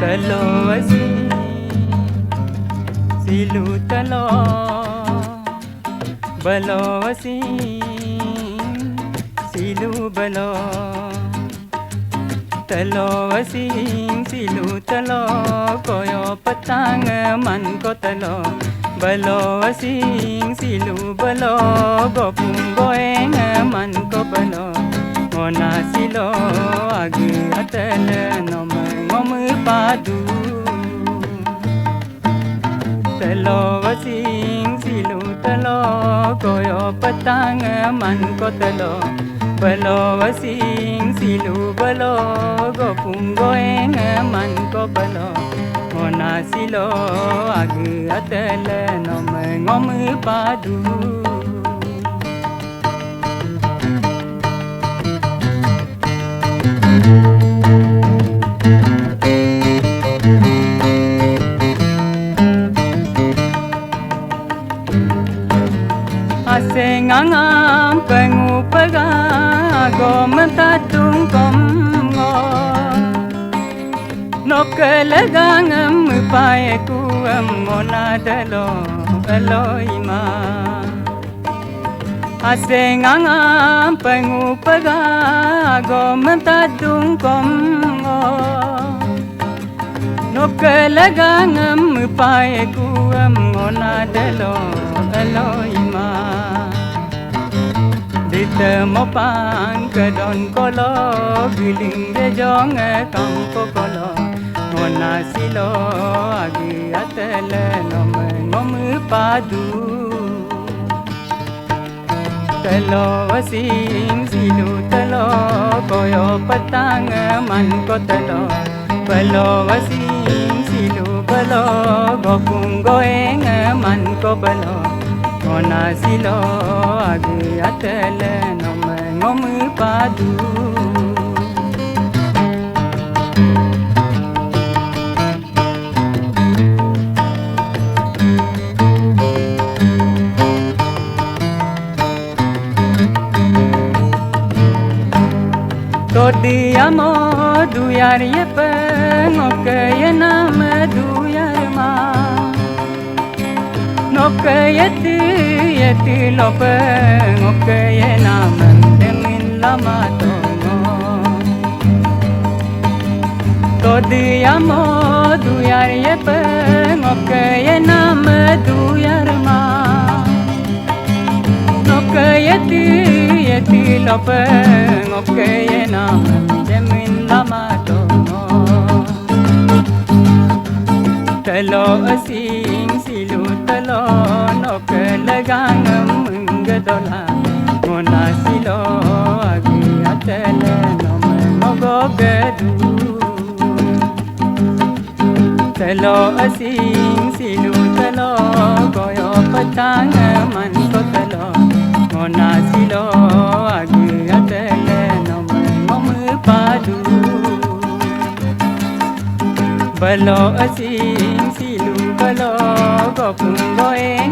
Telur asin silu telur, belur asin silu belur. Telur asin silu telur, koyo petang man ko telur. Belur asin silu belur, gopung goeng man ko belur. Ngona silo agi atele nome ngome padu. Telur asin silu telur, koyo petang man ko telur. Belur asin silu belur, gopung goeng man ko belur. Ngona silo agi atele nome ngome padu. Asengangam pengupaga gom tatung kom ngo nokelagangam pae kuam ngona dalo aloima. Asengangam pengupaga gom tatung kom ngo nokelagangam pae kuam ngona dalo aloima. Ditemo pang kedon kolo giling de jong kang kokolo. Ngona silo agi atele nome ngome padu. Telur asin silu telur, koyo petang man ko telur. Belur asin silu belur, gopung goeng man ko belur. Ngona silo agi atele nome ngome padu. Todi amo duyar yepe ngoke yenam duyar ma. Ngoke yeti lope ngoke yenam demin lama tongo. Todi amo duyar yepe ngoke yenam duyar ma. Ngoke yeti lope ngoke yenam demin lama tongo. Telur asin silu telur, nokelagang menggedola. Ngona silo agi atele nome ngogogedu. Telur asin silu telur, koyo petang man ko telur. Ngona silo agi atele nome ngome padu. Belur asin silu belur, gopung goeng